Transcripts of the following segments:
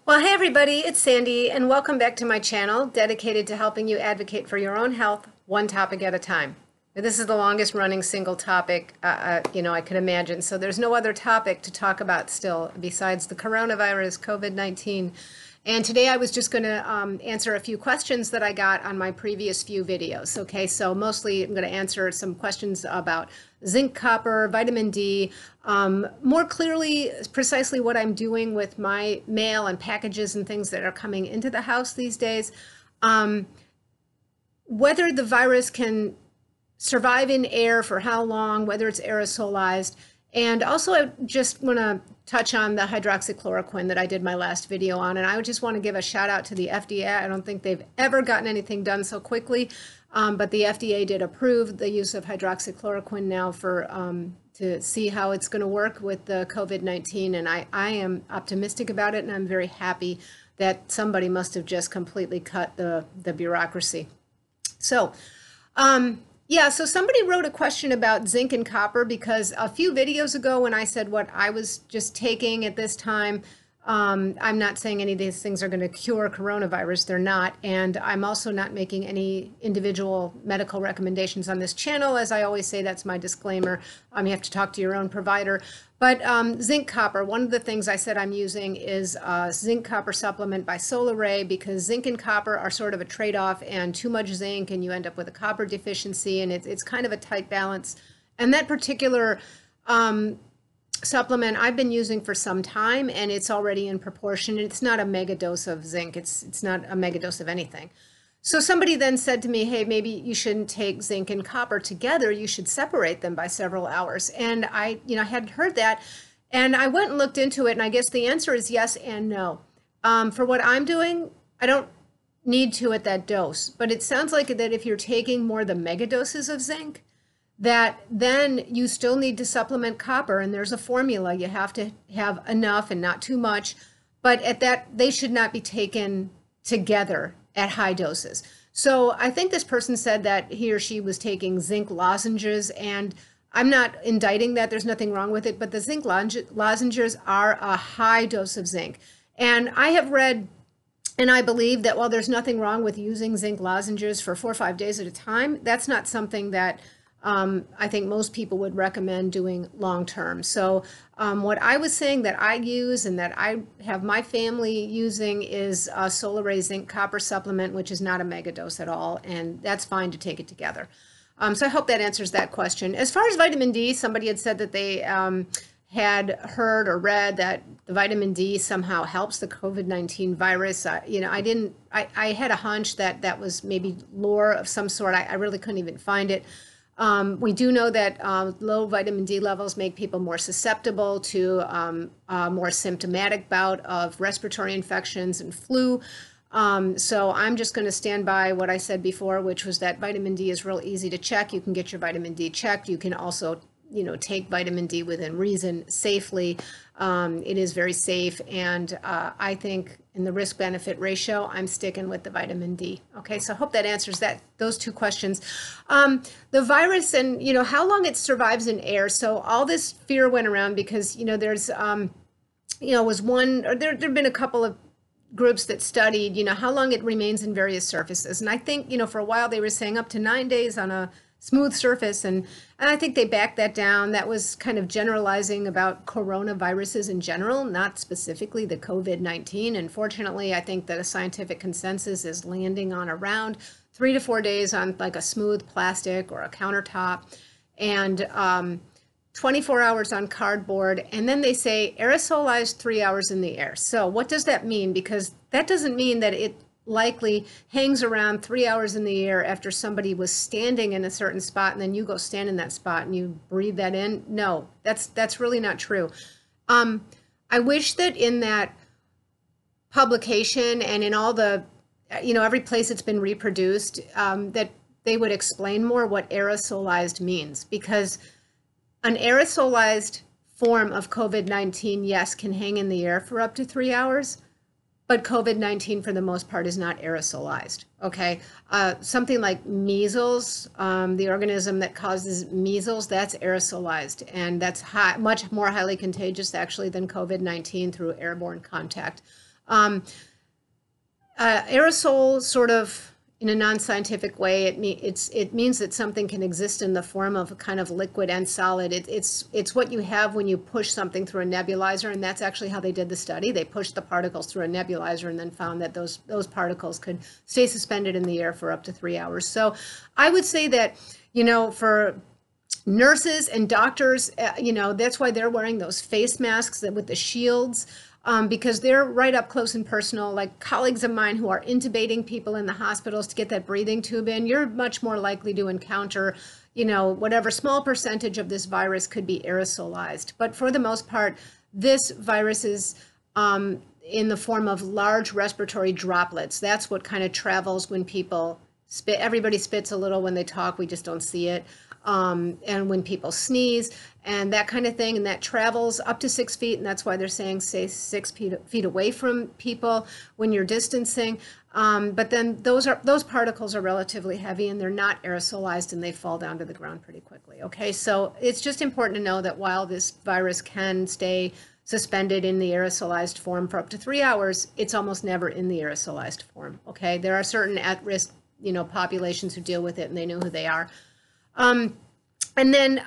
Well, hey everybody, it's Sandy, and welcome back to my channel dedicated to helping you advocate for your own health, one topic at a time. This is the longest running single topic, I could imagine. So there's no other topic to talk about still besides the coronavirus, COVID-19. And today I was just going to answer a few questions that I got on my previous few videos. Okay, so mostly I'm going to answer some questions about zinc, copper, vitamin D, more clearly, precisely what I'm doing with my mail and packages and things that are coming into the house these days, whether the virus can survive in air for how long, whether it's aerosolized. And also, I just want to touch on the hydroxychloroquine that I did my last video on. And I would just want to give a shout out to the FDA. I don't think they've ever gotten anything done so quickly, but the FDA did approve the use of hydroxychloroquine now to see how it's going to work with the COVID-19. And I am optimistic about it, and I'm very happy that somebody must have just completely cut the bureaucracy. So, so somebody wrote a question about zinc and copper because a few videos ago when I said what I was just taking at this time, I'm not saying any of these things are going to cure coronavirus. They're not. And I'm also not making any individual medical recommendations on this channel. As I always say, that's my disclaimer. You have to talk to your own provider. But zinc copper, one of the things I said I'm using is zinc copper supplement by Solaray, because zinc and copper are sort of a trade-off, and too much zinc and you end up with a copper deficiency, and it's kind of a tight balance. And that particular supplement I've been using for some time, and it's already in proportion. It's not a mega dose of zinc. It's not a mega dose of anything. So somebody then said to me, hey, maybe you shouldn't take zinc and copper together. You should separate them by several hours. And I hadn't heard that. And I went and looked into it. And I guess the answer is yes and no. For what I'm doing, I don't need to at that dose. But it sounds like that if you're taking more the mega doses of zinc, that then you still need to supplement copper. And there's a formula. You have to have enough and not too much. But at that, they should not be taken together at high doses. So I think this person said that he or she was taking zinc lozenges, and I'm not indicting that. There's nothing wrong with it, but the zinc lozenges are a high dose of zinc. And I have read, and I believe that while there's nothing wrong with using zinc lozenges for 4 or 5 days at a time, that's not something that I think most people would recommend doing long term. So what I was saying that I use and that I have my family using is Solaray zinc copper supplement, which is not a mega dose at all, and that's fine to take it together. So I hope that answers that question. As far as vitamin D, somebody had said that they had heard or read that the vitamin D somehow helps the COVID-19 virus. I had a hunch that that was maybe lore of some sort. I really couldn't even find it. We do know that low vitamin D levels make people more susceptible to a more symptomatic bout of respiratory infections and flu. So I'm just going to stand by what I said before, which was that vitamin D is real easy to check. You can get your vitamin D checked. You can also, take vitamin D within reason safely. It is very safe, and I think in the risk-benefit ratio, I'm sticking with the vitamin D. Okay, so I hope that answers those two questions. The virus and how long it survives in air. So all this fear went around because there's was one, or there've been a couple of groups that studied how long it remains in various surfaces, and I think for a while they were saying up to 9 days on a smooth surface, and I think they backed that down. That was kind of generalizing about coronaviruses in general, not specifically the COVID-19. And fortunately, I think that a scientific consensus is landing on around 3 to 4 days on like a smooth plastic or a countertop, and 24 hours on cardboard, and then they say aerosolized 3 hours in the air. So what does that mean? Because that doesn't mean that it likely hangs around 3 hours in the air after somebody was standing in a certain spot and then you go stand in that spot and you breathe that in. No, that's really not true. I wish that in that publication and in all the, every place it's been reproduced, that they would explain more what aerosolized means, because an aerosolized form of COVID-19, yes, can hang in the air for up to 3 hours, but COVID-19 for the most part is not aerosolized, okay? Something like measles, the organism that causes measles, that's aerosolized, and that's much more highly contagious actually than COVID-19 through airborne contact. Aerosol, sort of in a non-scientific way, it means that something can exist in the form of a kind of liquid and solid. It's what you have when you push something through a nebulizer, and that's actually how they did the study. They pushed the particles through a nebulizer and then found that those particles could stay suspended in the air for up to 3 hours. So I would say that, for nurses and doctors, that's why they're wearing those face masks with the shields. Because they're right up close and personal. Like colleagues of mine who are intubating people in the hospitals to get that breathing tube in, you're much more likely to encounter, whatever small percentage of this virus could be aerosolized. But for the most part, this virus is in the form of large respiratory droplets. That's what kind of travels when people spit. Everybody spits a little when they talk. We just don't see it. And when people sneeze and that kind of thing, and that travels up to 6 feet, and that's why they're saying stay 6 feet away from people when you're distancing. But then those particles are relatively heavy and they're not aerosolized and they fall down to the ground pretty quickly. Okay, so it's just important to know that while this virus can stay suspended in the aerosolized form for up to 3 hours, it's almost never in the aerosolized form. Okay, there are certain at-risk populations who deal with it and they know who they are. And then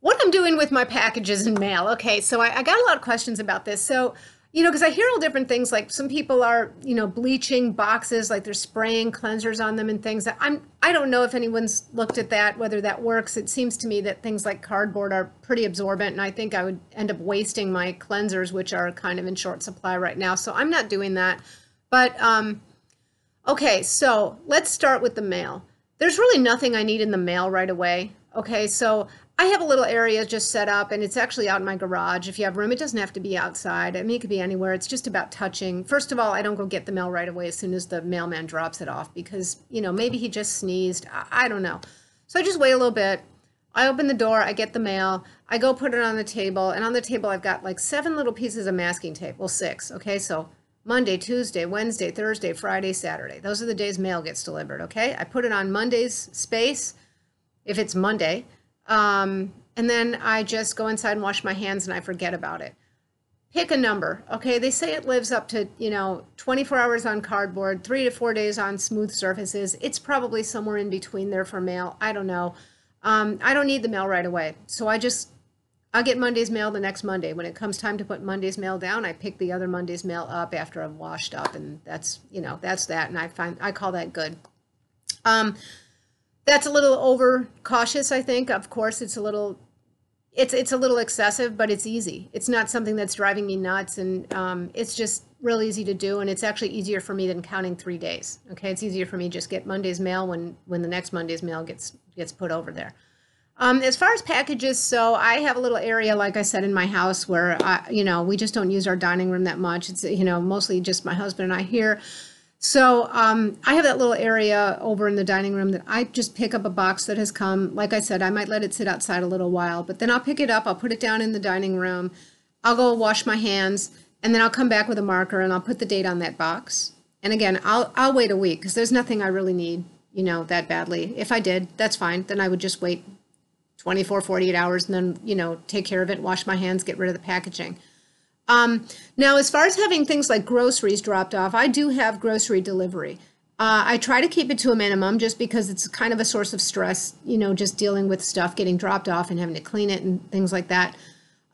what I'm doing with my packages and mail. Okay, so I got a lot of questions about this. So, because I hear all different things, like some people are, bleaching boxes, like they're spraying cleansers on them and things. I don't know if anyone's looked at that, whether that works. It seems to me that things like cardboard are pretty absorbent, and I think I would end up wasting my cleansers, which are kind of in short supply right now. So I'm not doing that. But, okay, so let's start with the mail. There's really nothing I need in the mail right away. Okay, so I have a little area just set up, and it's actually out in my garage. If you have room, it doesn't have to be outside. I mean, it could be anywhere. It's just about touching. First of all, I don't go get the mail right away as soon as the mailman drops it off because, maybe he just sneezed. I don't know. So I just wait a little bit. I open the door. I get the mail. I go put it on the table, and on the table I've got like 7 little pieces of masking tape. Well, 6. Okay, so Monday, Tuesday, Wednesday, Thursday, Friday, Saturday. Those are the days mail gets delivered, okay? I put it on Monday's space, if it's Monday, and then I just go inside and wash my hands and I forget about it. Pick a number, okay? They say it lives up to, 24 hours on cardboard, 3 to 4 days on smooth surfaces. It's probably somewhere in between there for mail. I don't know. I don't need the mail right away, so I'll get Monday's mail the next Monday. When it comes time to put Monday's mail down, I pick the other Monday's mail up after I've washed up, and that's that, and I call that good. That's a little over cautious, I think. Of course, it's a little excessive, but it's easy. It's not something that's driving me nuts, and it's just real easy to do, and it's actually easier for me than counting 3 days. Okay, it's easier for me to just get Monday's mail when the next Monday's mail gets put over there. As far as packages, so I have a little area, like I said, in my house where, we just don't use our dining room that much. It's, mostly just my husband and I here. So I have that little area over in the dining room that I just pick up a box that has come. Like I said, I might let it sit outside a little while, but then I'll pick it up, I'll put it down in the dining room, I'll go wash my hands, and then I'll come back with a marker and I'll put the date on that box. And again, I'll wait a week because there's nothing I really need, that badly. If I did, that's fine. Then I would just wait 24, 48 hours and then, take care of it, wash my hands, get rid of the packaging. Now, as far as having things like groceries dropped off, I do have grocery delivery. I try to keep it to a minimum just because it's kind of a source of stress, just dealing with stuff getting dropped off and having to clean it and things like that.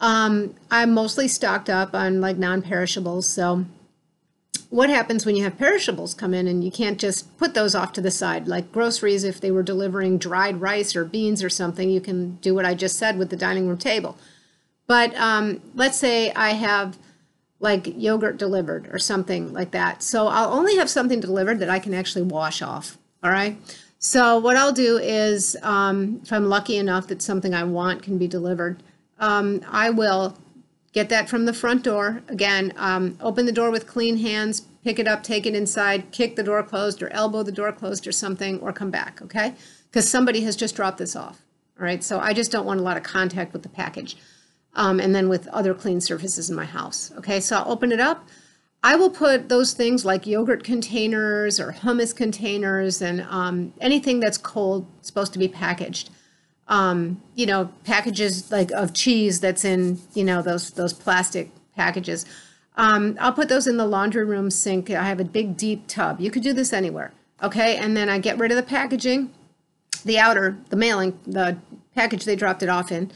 I'm mostly stocked up on like non-perishables. So what happens when you have perishables come in and you can't just put those off to the side? Like groceries, if they were delivering dried rice or beans or something, you can do what I just said with the dining room table. But let's say I have like yogurt delivered or something like that. So I'll only have something delivered that I can actually wash off. All right. So what I'll do is, if I'm lucky enough that something I want can be delivered, I will get that from the front door. Again, open the door with clean hands, pick it up, take it inside, kick the door closed or elbow the door closed or something, or come back. Okay. Because somebody has just dropped this off. All right. So I just don't want a lot of contact with the package. And then with other clean surfaces in my house. Okay, so I'll open it up. I will put those things like yogurt containers or hummus containers and anything that's cold, supposed to be packaged. Packages like of cheese that's in, those plastic packages. I'll put those in the laundry room sink. I have a big, deep tub. You could do this anywhere. Okay, and then I get rid of the packaging, the outer, the mailing, the package they dropped it off in.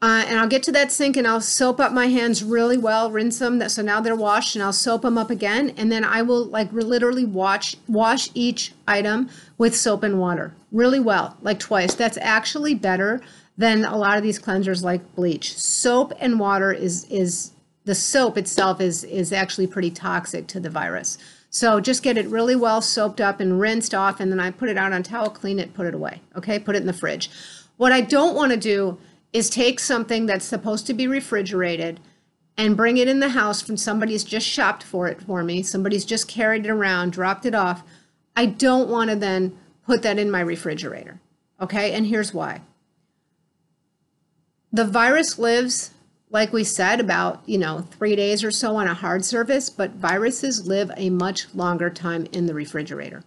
And I'll get to that sink and I'll soap up my hands really well, rinse them. So now they're washed, and I'll soap them up again. And then I will like literally wash each item with soap and water really well, like twice. That's actually better than a lot of these cleansers like bleach. Soap and water is the soap itself is actually pretty toxic to the virus. So just get it really well soaped up and rinsed off, and then I put it out on a towel, clean it, put it away. Okay, put it in the fridge. What I don't want to do is take something that's supposed to be refrigerated and bring it in the house from somebody's just shopped for it for me. Somebody's just carried it around, dropped it off. I don't want to then put that in my refrigerator. Okay, and here's why. The virus lives, like we said, about 3 days or so on a hard surface, but viruses live a much longer time in the refrigerator.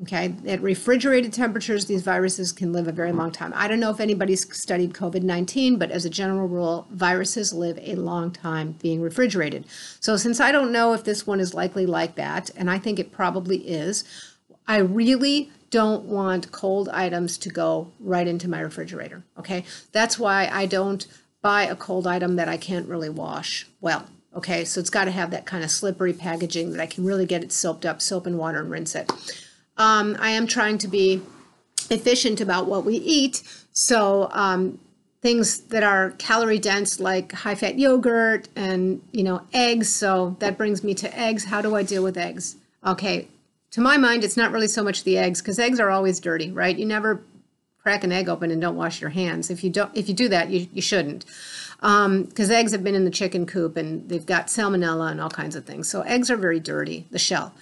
Okay, at refrigerated temperatures, these viruses can live a very long time. I don't know if anybody's studied COVID-19, but as a general rule, viruses live a long time being refrigerated. So since I don't know if this one is likely like that, and I think it probably is, I really don't want cold items to go right into my refrigerator. Okay, that's why I don't buy a cold item that I can't really wash well. Okay, so it's got to have that kind of slippery packaging that I can really get it soaped up, soap and water, and rinse it. I am trying to be efficient about what we eat. So things that are calorie dense, like high fat yogurt and, eggs. So that brings me to eggs. How do I deal with eggs? Okay. To my mind, it's not really so much the eggs, because eggs are always dirty, right? You never crack an egg open and don't wash your hands. If you do that, you shouldn't. Because eggs have been in the chicken coop and they've got salmonella and all kinds of things. So eggs are very dirty, the shell.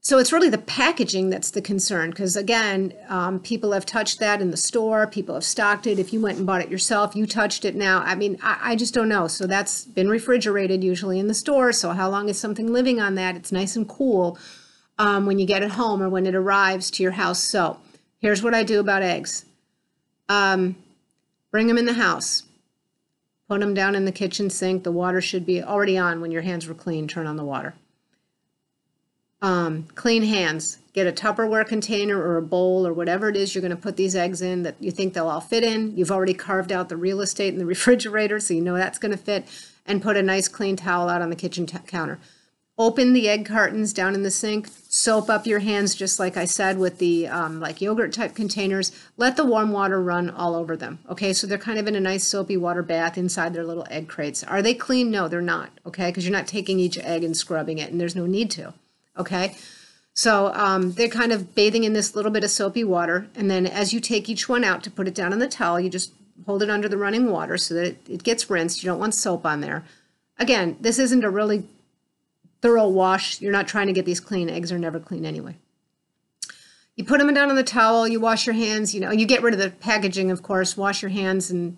So it's really the packaging that's the concern, because again, people have touched that in the store, people have stocked it. If you went and bought it yourself, you touched it now. I mean, I just don't know. So that's been refrigerated usually in the store. So how long is something living on that? It's nice and cool when you get it home or when it arrives to your house. So here's what I do about eggs. Bring them in the house. Put them down in the kitchen sink. The water should be already on when your hands were clean. Turn on the water. Clean hands. Get a Tupperware container or a bowl or whatever it is you're going to put these eggs in that you think they'll all fit in. You've already carved out the real estate in the refrigerator, so you know that's going to fit, and put a nice clean towel out on the kitchen counter. Open the egg cartons down in the sink. Soap up your hands, just like I said, with the like yogurt type containers. Let the warm water run all over them. Okay, so they're kind of in a nice soapy water bath inside their little egg crates. Are they clean? No, they're not. Okay, because you're not taking each egg and scrubbing it, and there's no need to. Okay, so they're kind of bathing in this little bit of soapy water, and then as you take each one out to put it down on the towel, you just hold it under the running water so that it gets rinsed. You don't want soap on there. Again, this isn't a really thorough wash. You're not trying to get these clean. Eggs are never clean anyway. You put them down on the towel, you wash your hands, you get rid of the packaging, of course, wash your hands and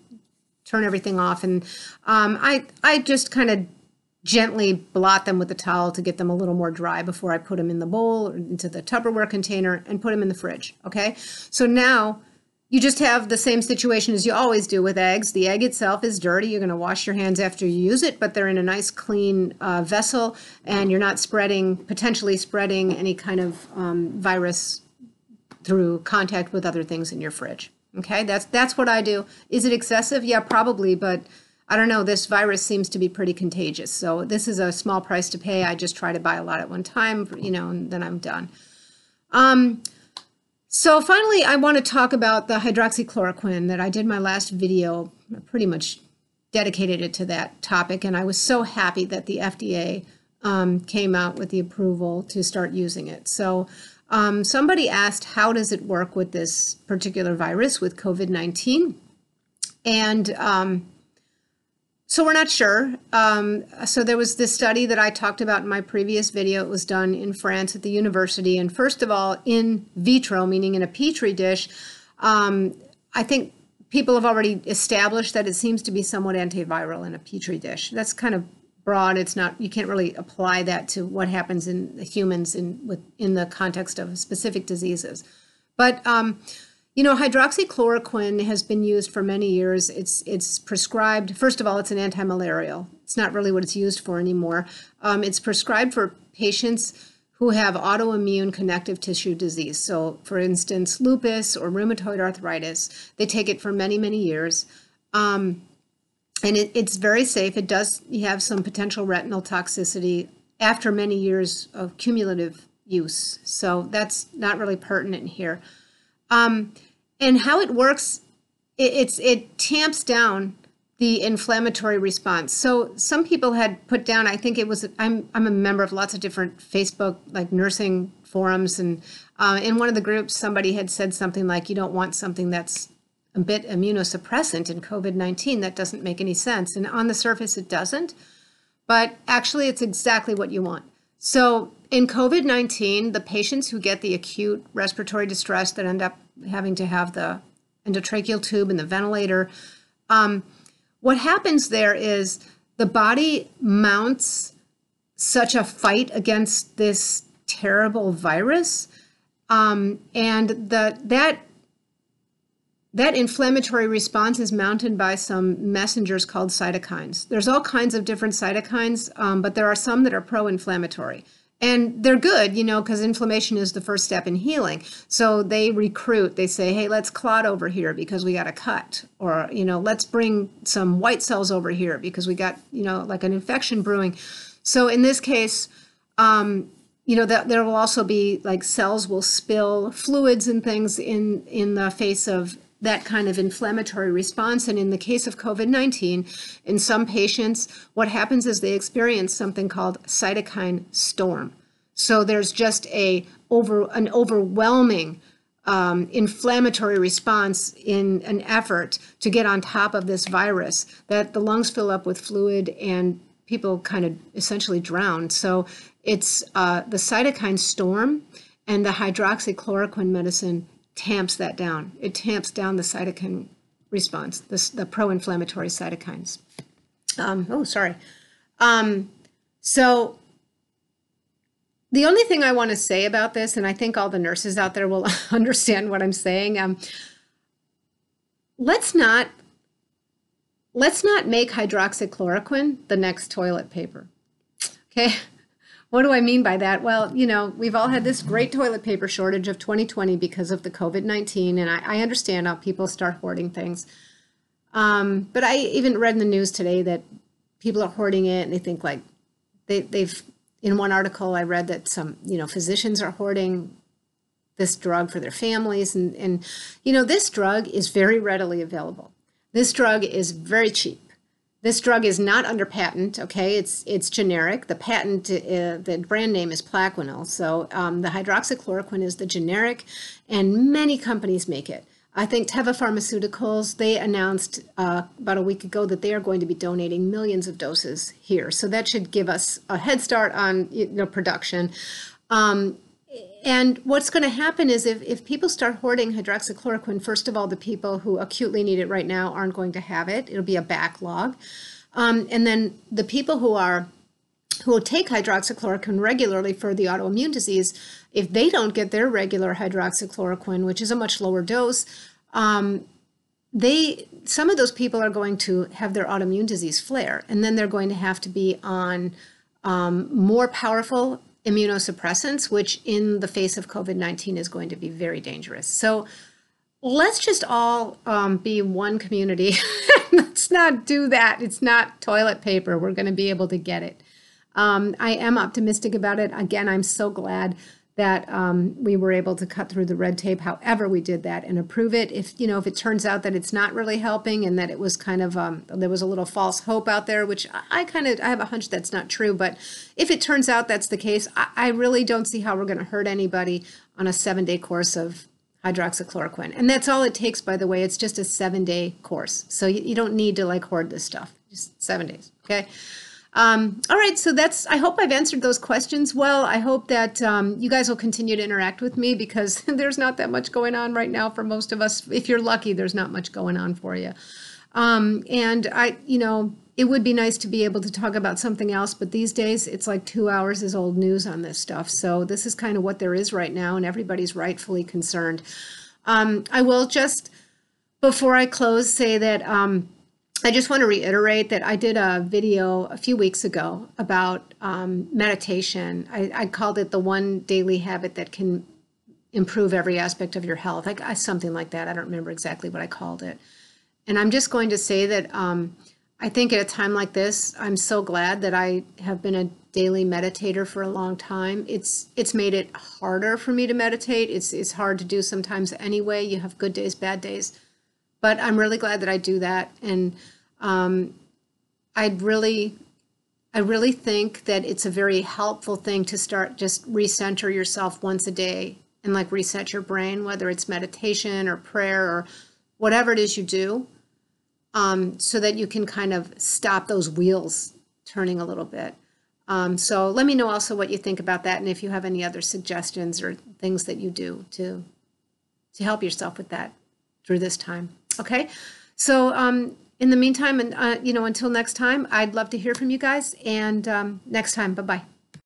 turn everything off. And I just kind of gently blot them with the towel to get them a little more dry before I put them in the bowl or into the Tupperware container and put them in the fridge. Okay, so now you just have the same situation as you always do with eggs. The egg itself is dirty. You're going to wash your hands after you use it, but they're in a nice clean vessel, and you're not potentially spreading any kind of virus through contact with other things in your fridge. Okay, that's what I do. Is it excessive? Yeah, probably, but I don't know, this virus seems to be pretty contagious. So this is a small price to pay. I just try to buy a lot at one time, and then I'm done. So finally, I want to talk about the hydroxychloroquine that I did my last video. I pretty much dedicated it to that topic. And I was so happy that the FDA came out with the approval to start using it. So somebody asked, how does it work with this particular virus, with COVID-19? And so we're not sure. So there was this study that I talked about in my previous video. It was done in France at the university. And first of all, in vitro, meaning in a petri dish, I think people have already established that it seems to be somewhat antiviral in a petri dish. That's kind of broad. It's not, you can't really apply that to what happens in humans in the context of specific diseases. But Hydroxychloroquine has been used for many years. It's prescribed. First of all, it's an antimalarial. It's not really what it's used for anymore. It's prescribed for patients who have autoimmune connective tissue disease. So, for instance, lupus or rheumatoid arthritis. They take it for many, many years. And it's very safe. It does have some potential retinal toxicity after many years of cumulative use. So that's not really pertinent here. And how it works, it tamps down the inflammatory response. So some people had put down, I think it was, I'm a member of lots of different Facebook, like nursing forums. And in one of the groups, somebody had said something like, you don't want something that's a bit immunosuppressant in COVID-19. That doesn't make any sense. And on the surface, it doesn't. But actually, it's exactly what you want. So in COVID-19, the patients who get the acute respiratory distress that end up having to have the endotracheal tube and the ventilator, what happens there is the body mounts such a fight against this terrible virus, and that inflammatory response is mounted by some messengers called cytokines. There's all kinds of different cytokines, but there are some that are pro-inflammatory. And they're good, because inflammation is the first step in healing. So they recruit, they say, hey, let's clot over here because we got a cut. Or, let's bring some white cells over here because we got, like an infection brewing. So in this case, that there will also be like cells will spill fluids and things in the face of that kind of inflammatory response. And in the case of COVID-19, in some patients, what happens is they experience something called cytokine storm. So there's just an overwhelming inflammatory response in an effort to get on top of this virus, that the lungs fill up with fluid and people kind of essentially drown. So it's the cytokine storm, and the hydroxychloroquine medicine tamps that down. It tamps down the cytokine response, the pro-inflammatory cytokines. So the only thing I want to say about this, and I think all the nurses out there will understand what I'm saying, let's not make hydroxychloroquine the next toilet paper. Okay? What do I mean by that? Well, we've all had this great toilet paper shortage of 2020 because of the COVID-19, and I understand how people start hoarding things. But I even read in the news today that people are hoarding it, and they think like they've, in one article I read that some, physicians are hoarding this drug for their families. And this drug is very readily available. This drug is very cheap. This drug is not under patent, okay? It's generic. The patent, the brand name is Plaquenil. So the hydroxychloroquine is the generic, and many companies make it. I think Teva Pharmaceuticals, they announced about a week ago that they are going to be donating millions of doses here. So that should give us a head start on production. And what's going to happen is if people start hoarding hydroxychloroquine, first of all, the people who acutely need it right now aren't going to have it. It'll be a backlog. And then the people who take hydroxychloroquine regularly for the autoimmune disease, if they don't get their regular hydroxychloroquine, which is a much lower dose, some of those people are going to have their autoimmune disease flare, and then they're going to have to be on more powerful immunosuppressants, which in the face of COVID-19 is going to be very dangerous. So let's just all be one community. Let's not do that. It's not toilet paper. We're going to be able to get it. I am optimistic about it. Again, I'm so glad that we were able to cut through the red tape, however we did that, and approve it. If it turns out that it's not really helping and that it was kind of, there was a little false hope out there, which I have a hunch that's not true. But if it turns out that's the case, I really don't see how we're going to hurt anybody on a 7-day course of hydroxychloroquine. And that's all it takes, by the way. It's just a 7-day course. So you don't need to hoard this stuff, just 7 days, okay? All right, so I hope I've answered those questions well. I hope that you guys will continue to interact with me, because there's not that much going on right now for most of us. If you're lucky, there's not much going on for you. And it would be nice to be able to talk about something else, but these days it's like 2 hours is old news on this stuff. So this is kind of what there is right now, and everybody's rightfully concerned. I will just, before I close, say that I just want to reiterate that I did a video a few weeks ago about meditation. I called it the one daily habit that can improve every aspect of your health. Something like that. I don't remember exactly what I called it. And I'm just going to say that I think at a time like this, I'm so glad that I have been a daily meditator for a long time. It's made it harder for me to meditate. It's hard to do sometimes anyway. You have good days, bad days. But I'm really glad that I do that. And I really think that it's a very helpful thing to start just recenter yourself once a day and like reset your brain, whether it's meditation or prayer or whatever it is you do, so that you can kind of stop those wheels turning a little bit. So let me know also what you think about that, and if you have any other suggestions or things that you do to help yourself with that through this time. Okay, so in the meantime, and until next time, I'd love to hear from you guys. And next time, bye-bye.